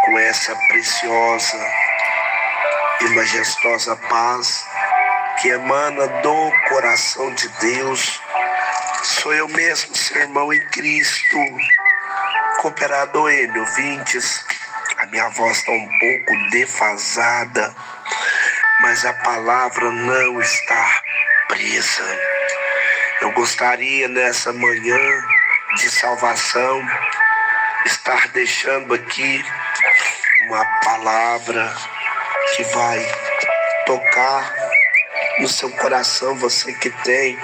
com essa preciosa e majestosa paz que emana do coração de Deus. Sou eu mesmo, seu irmão em Cristo, cooperador N, ouvintes. A minha voz está um pouco defasada, mas a palavra não está presa. Eu gostaria nessa manhã de salvação estar deixando aqui uma palavra que vai tocar no seu coração. Você que tem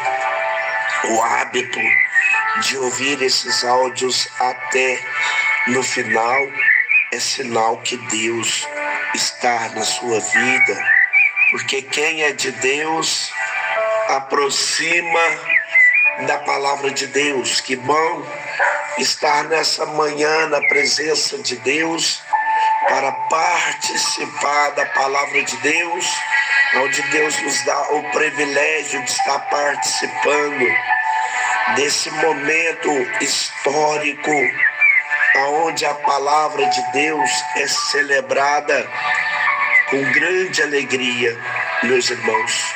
o hábito de ouvir esses áudios até no final, é sinal que Deus está na sua vida, porque quem é de Deus aproxima da palavra de Deus. Que bom estar nessa manhã na presença de Deus para participar da palavra de Deus, onde Deus nos dá o privilégio de estar participando desse momento histórico, onde a palavra de Deus é celebrada com grande alegria, meus irmãos.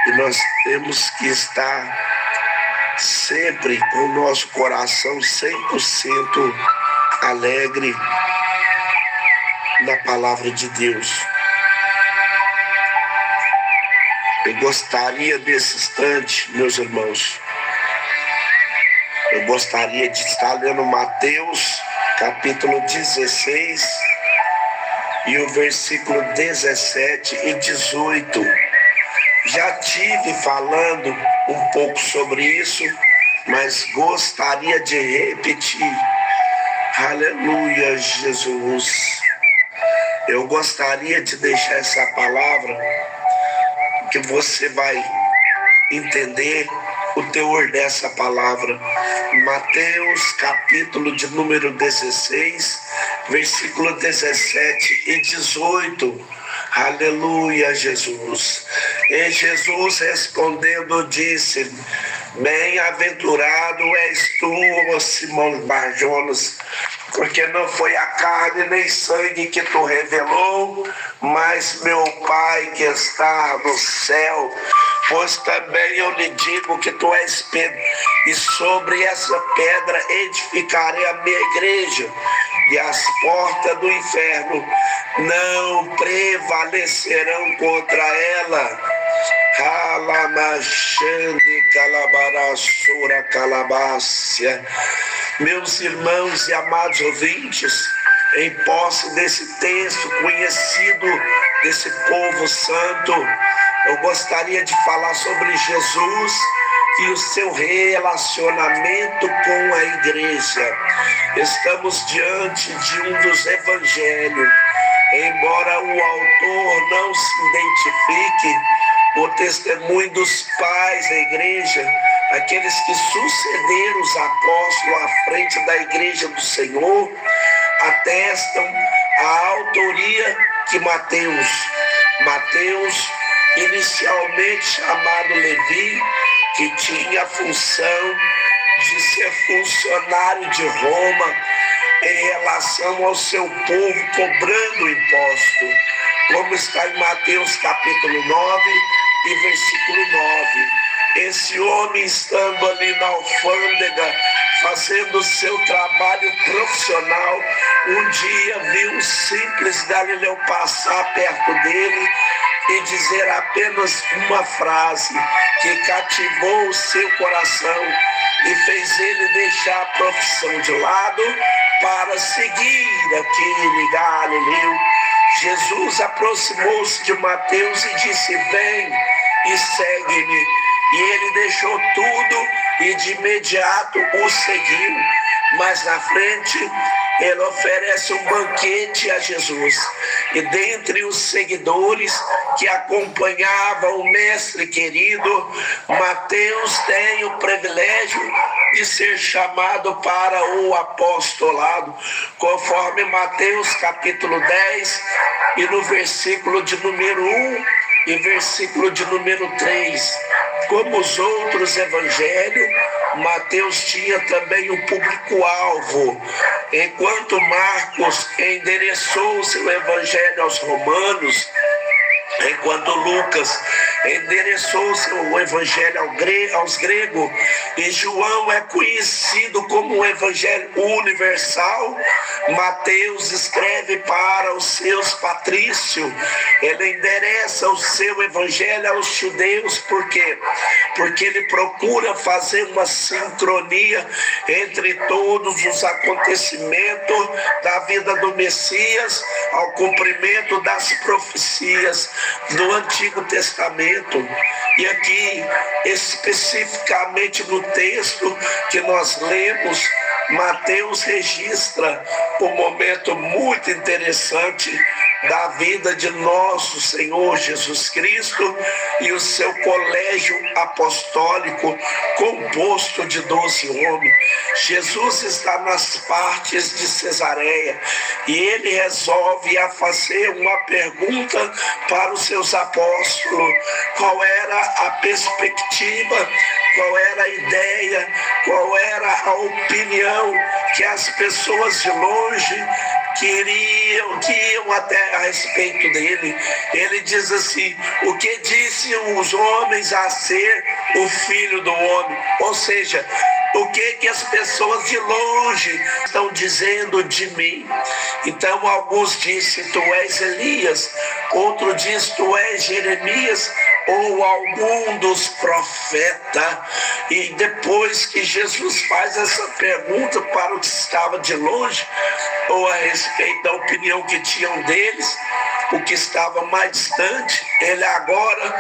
E nós temos que estar sempre com o nosso coração 100% alegre na palavra de Deus. Eu gostaria nesse instante, meus irmãos, eu gostaria de estar lendo Mateus capítulo 16 e o versículo 17 e 18. Já tive falando um pouco sobre isso, mas gostaria de repetir. Aleluia, Jesus. Eu gostaria de deixar essa palavra que você vai entender o teor dessa palavra. Mateus capítulo de número 16, versículo 17 e 18. Aleluia, Jesus. E Jesus respondendo disse: bem-aventurado és tu, Simão Barjonas, porque não foi a carne nem sangue que tu revelou, mas meu Pai que está no céu. Pois também eu lhe digo que tu és Pedro, e sobre essa pedra edificarei a minha igreja, e as portas do inferno não prevalecerão contra ela. Calamachande calabarassura calabácia. Meus irmãos e amados ouvintes, em posse desse texto conhecido desse povo santo, eu gostaria de falar sobre Jesus e o seu relacionamento com a igreja. Estamos diante de um dos evangelhos. Embora o autor não se identifique, o testemunho dos pais da igreja, aqueles que sucederam os apóstolos à frente da igreja do Senhor, atestam a autoria que Mateus, inicialmente chamado Levi, que tinha a função de ser funcionário de Roma em relação ao seu povo, cobrando imposto, como está em Mateus capítulo 9 e versículo 9. Esse homem, estando ali na alfândega, fazendo o seu trabalho profissional, um dia viu um simples galileu passar perto dele e dizer apenas uma frase que cativou o seu coração e fez ele deixar a profissão de lado para seguir aquele Galileu. Jesus aproximou-se de Mateus e disse: vem e segue-me. E ele deixou tudo e de imediato o seguiu. Mas na frente ele oferece um banquete a Jesus. E dentre os seguidores que acompanhavam o mestre querido, Mateus tem o privilégio de ser chamado para o apostolado, conforme Mateus capítulo 10 e no versículo de número 1 e versículo de número 3. Como os outros evangelhos, Mateus tinha também o público-alvo. Enquanto Marcos endereçou o seu evangelho aos romanos, enquanto Lucas endereçou o evangelho aos gregos, e João é conhecido como um evangelho universal, Mateus escreve para os seus patrícios. Ele endereça o seu evangelho aos judeus. Por quê? Porque ele procura fazer uma sincronia entre todos os acontecimentos da vida do Messias ao cumprimento das profecias do Antigo Testamento. E aqui, especificamente no texto que nós lemos, Mateus registra um momento muito interessante da vida de nosso Senhor Jesus Cristo e o seu colégio apostólico composto de 12 homens. Jesus está nas partes de Cesareia e ele resolve a fazer uma pergunta para os seus apóstolos. Qual era a perspectiva, qual era a ideia, qual era a opinião que as pessoas de longe que iam até a respeito dele. Ele diz assim: o que disseram os homens a ser o Filho do Homem? Ou seja, o que as pessoas de longe estão dizendo de mim? Então alguns dizem: tu és Elias, outro diz: tu és Jeremias, ou algum dos profetas. E depois que Jesus faz essa pergunta para o que estava de longe, ou a respeito da opinião que tinham deles, o que estava mais distante, ele agora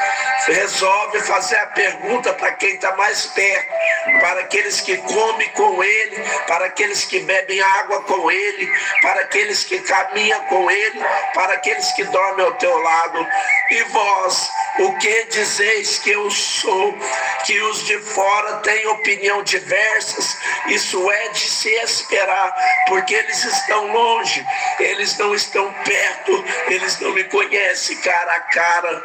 resolve fazer a pergunta para quem está mais perto, para aqueles que comem com ele, para aqueles que bebem água com ele, para aqueles que caminham com ele, para aqueles que dormem ao teu lado. E vós, o que dizeis que eu sou? Que os de fora têm opinião diversas? Isso é de se esperar, porque eles estão longe, eles não estão perto, eles não me conhecem cara a cara.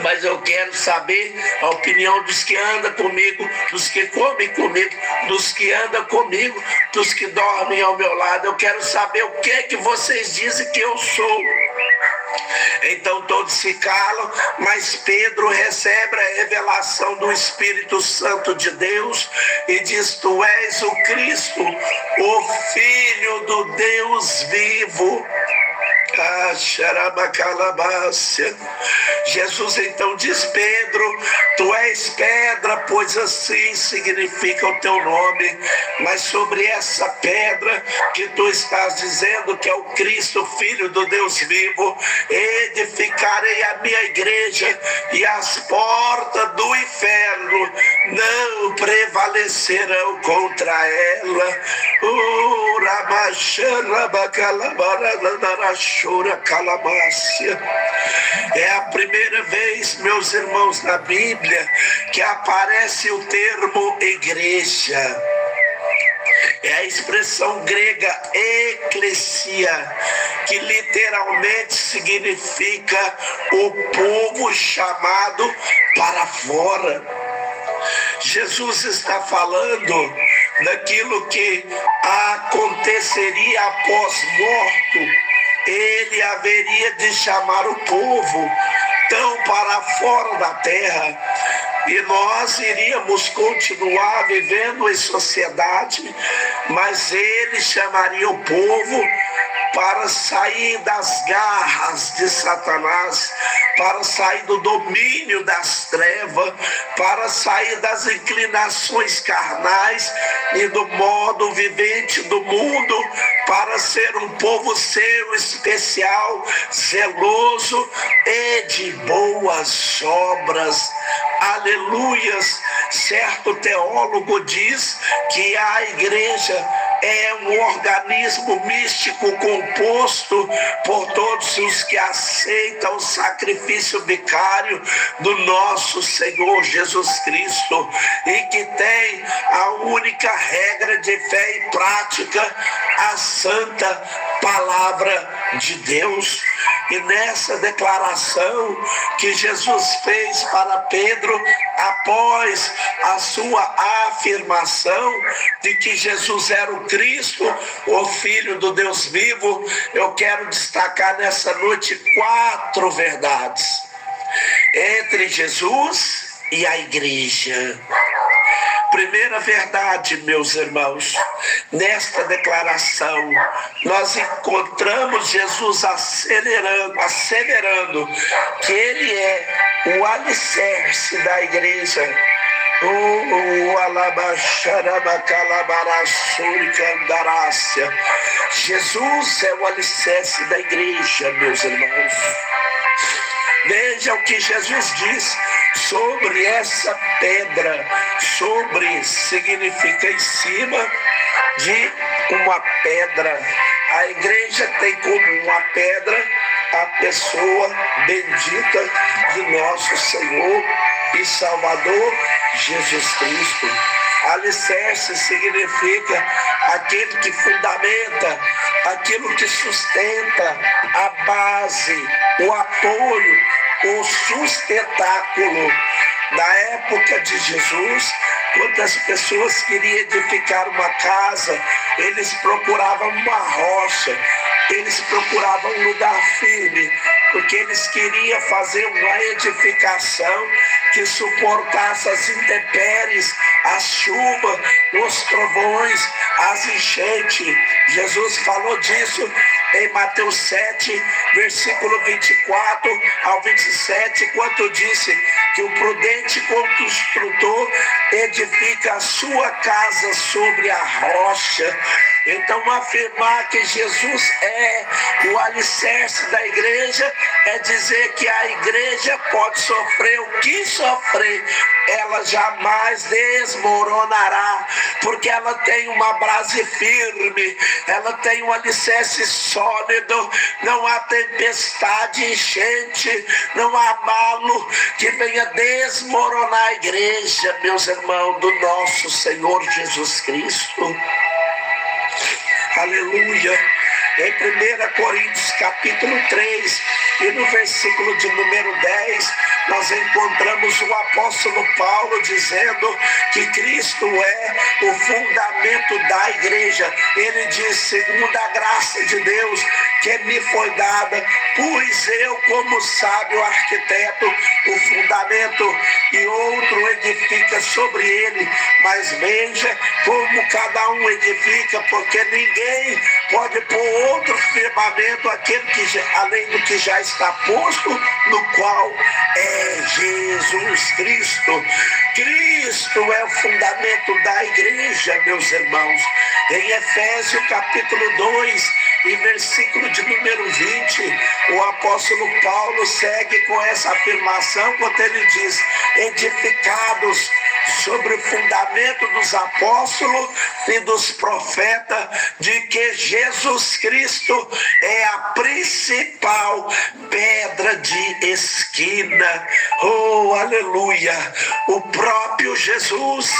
Mas eu quero saber a opinião dos que andam comigo, dos que comem comigo, dos que andam comigo, dos que dormem ao meu lado. Eu quero saber o que vocês dizem que eu sou. Então todos se calam, mas Pedro recebe a revelação do Espírito Santo de Deus e diz: tu és o Cristo, o Filho do Deus vivo. Jesus então diz: Pedro, tu és pedra, pois assim significa o teu nome. Mas sobre essa pedra que tu estás dizendo que é o Cristo, Filho do Deus vivo, edificarei a minha igreja, e as portas do inferno não prevalecerão contra ela. É a primeira vez, meus irmãos, na Bíblia que aparece o termo igreja. É a expressão grega eclesia, que literalmente significa o povo chamado para fora. Jesus está falando daquilo que aconteceria após morto. Ele haveria de chamar o povo tão para fora da terra, e nós iríamos continuar vivendo em sociedade, mas ele chamaria o povo para sair das garras de Satanás, para sair do domínio das trevas, para sair das inclinações carnais e do modo vivente do mundo, para ser um povo seu especial, zeloso e de boas obras. Aleluias! Certo teólogo diz que a igreja é um organismo místico composto por todos os que aceitam o sacrifício vicário do nosso Senhor Jesus Cristo, e que tem a única regra de fé e prática, a santa palavra de Deus. E nessa declaração que Jesus fez para Pedro, após a sua afirmação de que Jesus era o Cristo, o Filho do Deus vivo, eu quero destacar nessa noite 4 verdades entre Jesus e a igreja. Primeira verdade, meus irmãos, nesta declaração, nós encontramos Jesus asseverando que Ele é o alicerce da igreja. Jesus é o alicerce da igreja, meus irmãos. Veja o que Jesus diz sobre essa pedra. Sobre significa em cima de uma pedra. A igreja tem como uma pedra a pessoa bendita de nosso Senhor e Salvador Jesus Cristo. Alicerce significa aquele que fundamenta, aquilo que sustenta, a base, o apoio, o sustentáculo. Na época de Jesus, quando as pessoas queriam edificar uma casa, eles procuravam uma rocha, eles procuravam um lugar firme, porque eles queriam fazer uma edificação que suportasse as intempéries, a chuva, os trovões, as enchentes. Jesus falou disso em Mateus 7, versículo 24 ao 27, quando disse que o prudente construtor edifica a sua casa sobre a rocha. Então, afirmar que Jesus é o alicerce da igreja é dizer que a igreja pode sofrer o que sofrer, ela jamais desmoronará, porque ela tem uma base firme, ela tem um alicerce sólido. Não há tempestade, enchente, não há abalo que venha desmoronar a igreja, meus irmãos, do nosso Senhor Jesus Cristo. Aleluia. Em 1 Coríntios capítulo 3 e no versículo de número 10, nós encontramos o apóstolo Paulo dizendo que Cristo é o fundamento da igreja. Ele diz: segundo a graça de Deus que me foi dada, pus eu como sábio arquiteto o fundamento, e outro edifica sobre ele. Mas veja como cada um edifica, porque ninguém pode pôr outro firmamento além do que já está posto, no qual é Jesus Cristo. Cristo é o fundamento da igreja, meus irmãos. Em Efésios capítulo 2 e versículo de número 20, o apóstolo Paulo segue com essa afirmação quando ele diz: edificados sobre o fundamento dos apóstolos e dos profetas, de que Jesus Cristo é a principal pedra de esquina. Oh, aleluia! O próprio Jesus,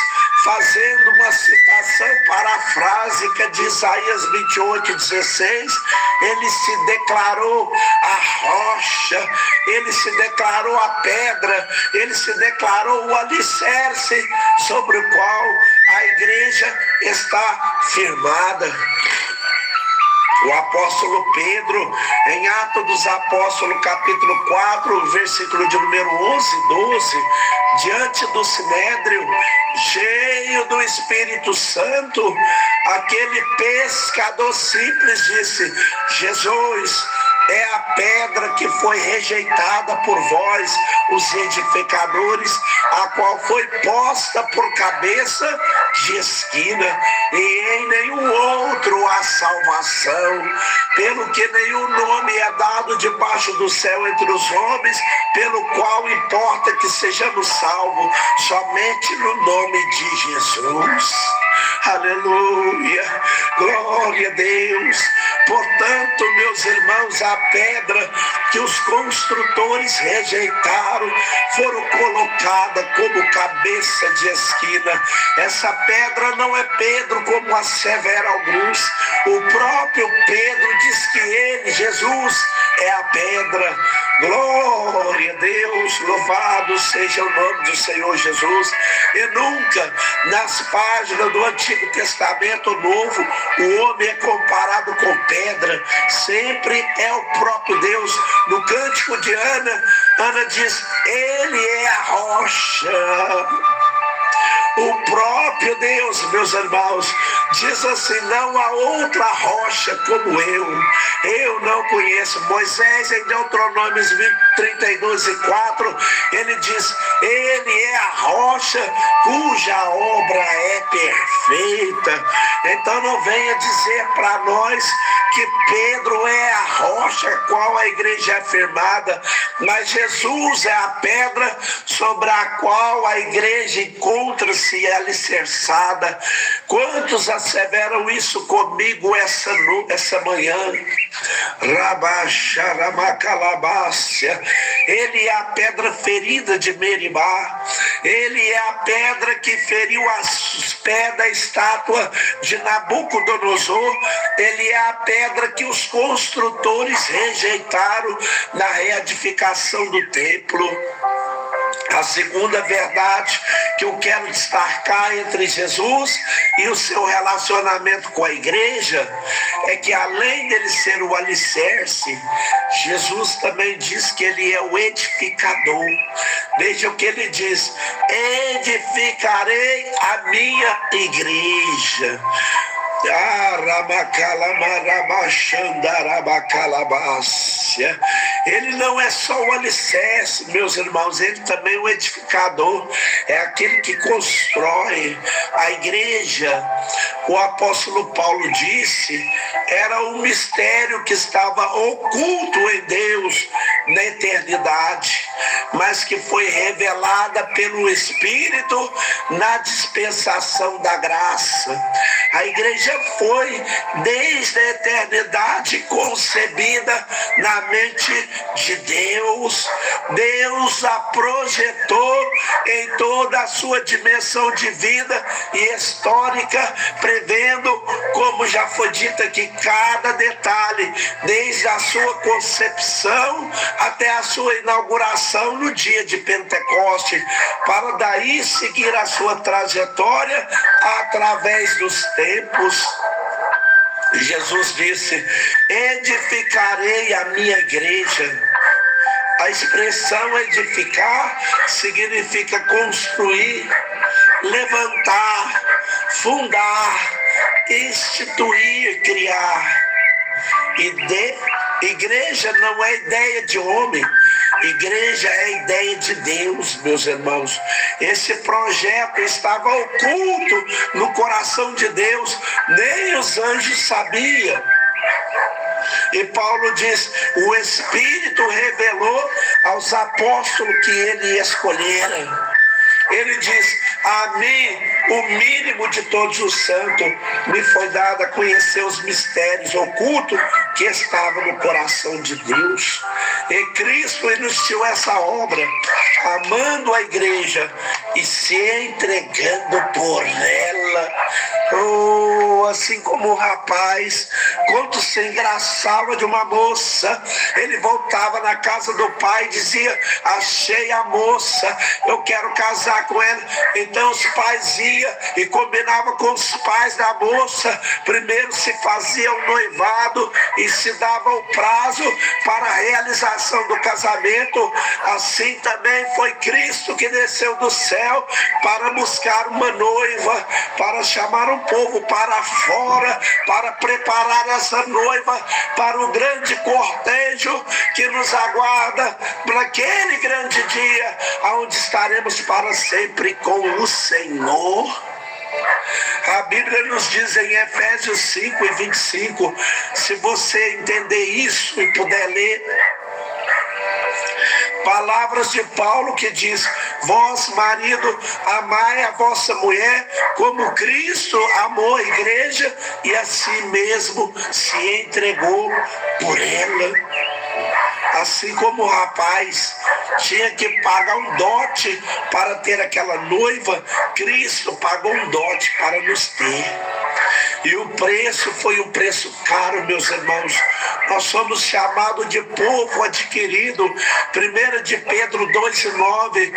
fazendo uma citação parafrásica de Isaías 28:16, ele se declarou a rocha, ele se declarou a pedra, ele se declarou o alicerce sobre o qual a igreja está firmada. O apóstolo Pedro, em Atos dos Apóstolos, capítulo 4, versículo de número 11 e 12, diante do Sinédrio, cheio do Espírito Santo, aquele pescador simples disse: Jesus é a pedra que foi rejeitada por vós, os edificadores, a qual foi posta por cabeça de esquina, e em nenhum outro há salvação, pelo que nenhum nome é dado debaixo do céu entre os homens, pelo qual importa que sejamos salvos, somente no nome de Jesus. Aleluia. Glória a Deus. Portanto, meus irmãos, a pedra que os construtores rejeitaram foram colocada como cabeça de esquina. Essa pedra não é Pedro, como assevera alguns. O próprio Pedro diz que ele, Jesus, é a pedra. Glória a Deus, louvado seja o nome do Senhor Jesus. E nunca nas páginas do Antigo Testamento Novo o homem é comparado com pedra. Sempre é o próprio Deus. No cântico de Ana, Ana diz: ele é a rocha. O próprio Deus, meus irmãos, diz assim: não há outra rocha como eu não conheço. Moisés, em Deuteronômio 32:4, ele diz: ele é a rocha cuja obra é perfeita. Então não venha dizer para nós que Pedro é a rocha a qual a igreja é firmada, mas Jesus é a pedra sobre a qual a igreja encontra-se alicerçada. Quantos asseveram isso comigo essa manhã? Rabaxaramacalabácia. Ele é a pedra ferida de Meribá. Ele é a pedra que feriu os pés da estátua de Nabucodonosor. Ele é a pedra que os construtores rejeitaram na reedificação do templo. A segunda verdade que eu quero destacar entre Jesus e o seu relacionamento com a igreja é que, além dele ser o alicerce, Jesus também diz que ele é o edificador. Veja o que ele diz: edificarei a minha igreja. Ele não é só o alicerce, meus irmãos, ele também é o edificador, é aquele que constrói. A igreja, o apóstolo Paulo disse, era um mistério que estava oculto em Deus na eternidade, mas que foi revelada pelo Espírito na dispensação da graça. A igreja foi, desde a eternidade, concebida na mente de Deus. Deus a projetou em toda a sua dimensão de vida e histórica, prevendo, como já foi dito aqui, cada detalhe, desde a sua concepção até a sua inauguração no dia de Pentecoste, para daí seguir a sua trajetória através dos tempos. Jesus disse: edificarei a minha igreja. A expressão edificar significa construir, levantar, fundar, instituir, criar. Igreja não é ideia de homem, igreja é ideia de Deus, meus irmãos. Esse projeto estava oculto no coração de Deus, nem os anjos sabiam. E Paulo diz: o Espírito revelou aos apóstolos que ele escolhera. Ele diz: a mim, o mínimo de todos os santos, me foi dado a conhecer os mistérios ocultos que estavam no coração de Deus. E Cristo iniciou essa obra, amando a igreja e se entregando por ela. Oh, assim como o rapaz, quando se engraçava de uma moça, ele voltava na casa do pai e dizia: achei a moça, eu quero casar com ela. Então os pais iam e combinavam com os pais da moça. Primeiro se fazia o noivado e se dava o prazo para a realização do casamento. Assim também foi Cristo que desceu do céu para buscar uma noiva, para chamar um povo para fora, para preparar essa noiva para o grande cortejo que nos aguarda para aquele grande dia, onde estaremos para sempre com o Senhor. A Bíblia nos diz em Efésios 5:25, se você entender isso e puder ler: Palavras de Paulo que diz: vós, marido, amai a vossa mulher como Cristo amou a igreja e a si mesmo se entregou por ela. Assim como o rapaz tinha que pagar um dote para ter aquela noiva, Cristo pagou um dote para nos ter. E o preço foi um preço caro, meus irmãos. Nós somos chamados de povo adquirido. 1 de Pedro 2,9.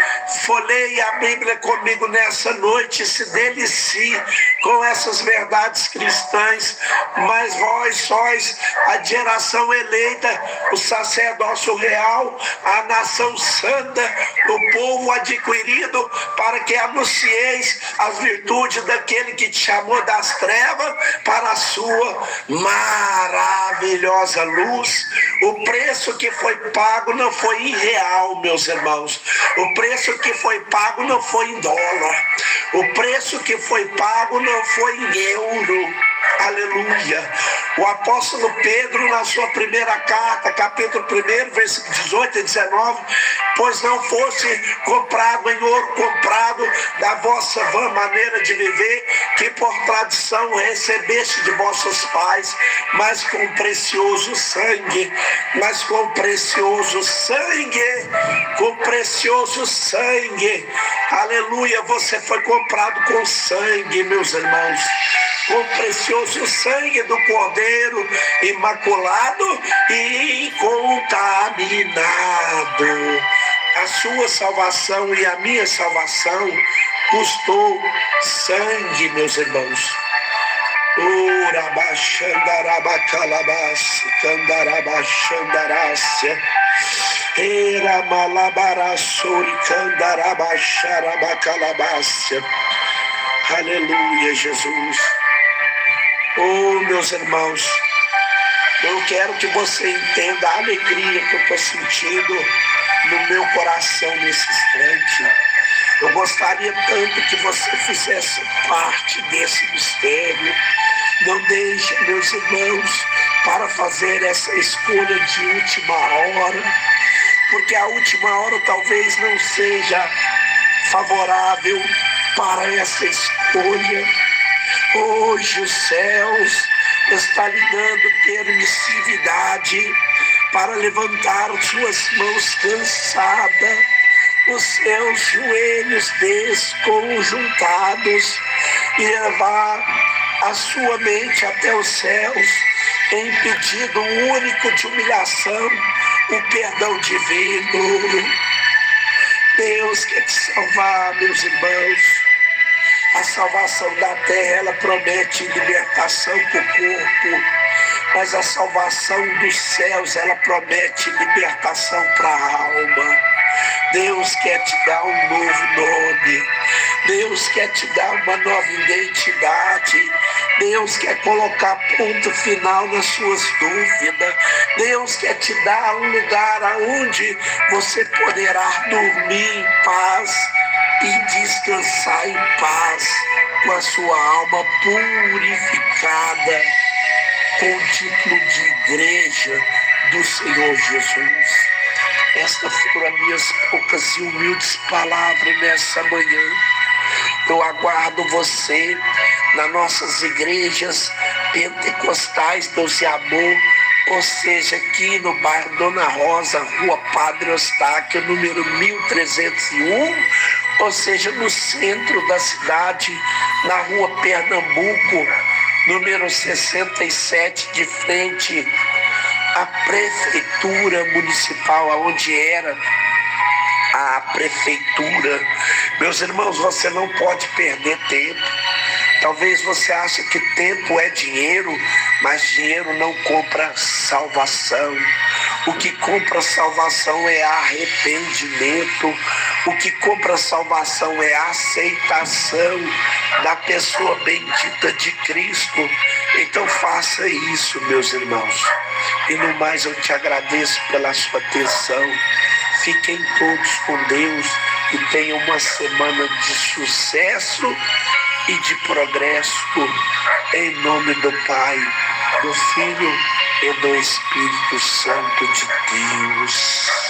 Folheie a Bíblia comigo nessa noite e se delicie com essas verdades cristãs. Mas vós sois a geração eleita, o sacerdócio real, a nação santa, o povo adquirido, para que anuncieis as virtudes daquele que te chamou das trevas para a sua maravilhosa luz. O preço que foi pago não foi em real, meus irmãos. O preço que foi pago não foi em dólar. O preço que foi pago não foi em euro. Aleluia. O apóstolo Pedro, na sua primeira carta, capítulo 1, versículo 18 e 19, pois não fosse comprado em ouro, comprado da vossa vã maneira de viver, que por tradição recebeste de vossos pais, mas com precioso sangue, com precioso sangue, aleluia, você foi comprado com sangue, meus irmãos, com precioso sangue do Cordeiro imaculado e incontaminado. A sua salvação e a minha salvação custou sangue, meus irmãos. Urabachandarabacalabas, candarabachandarácia, era malabarassuri, candarabacharabacalabácia. Aleluia, Jesus. Oh, meus irmãos, eu quero que você entenda a alegria que eu estou sentindo no meu coração nesse instante. Eu gostaria tanto que você fizesse parte desse mistério. Não deixe, meus irmãos, para fazer essa escolha de última hora, porque a última hora talvez não seja favorável para essa escolha. Hoje os céus está lhe dando permissividade para levantar suas mãos cansadas, os seus joelhos desconjuntados e levar a sua mente até os céus em pedido único de humilhação, o perdão divino. Deus quer te salvar, meus irmãos. A salvação da terra, ela promete libertação para o corpo, mas a salvação dos céus, ela promete libertação para a alma. Deus quer te dar um novo nome. Deus quer te dar uma nova identidade. Deus quer colocar ponto final nas suas dúvidas. Deus quer te dar um lugar aonde você poderá dormir em paz e descansar em paz, com a sua alma purificada, com o título de igreja do Senhor Jesus. Estas foram as minhas poucas e humildes palavras nessa manhã. Eu aguardo você nas nossas igrejas pentecostais Doce Amor, ou seja, aqui no bairro Dona Rosa, Rua Padre Eustáquio, número 1301, ou seja, no centro da cidade, na Rua Pernambuco, número 67, de frente à Prefeitura Municipal, onde era a Prefeitura. Meus irmãos, você não pode perder tempo. Talvez você ache que tempo é dinheiro, mas dinheiro não compra salvação. O que compra salvação é arrependimento. O que compra salvação é a aceitação da pessoa bendita de Cristo. Então faça isso, meus irmãos. E no mais eu te agradeço pela sua atenção. Fiquem todos com Deus e tenham uma semana de sucesso e de progresso, em nome do Pai, do Filho e do Espírito Santo de Deus.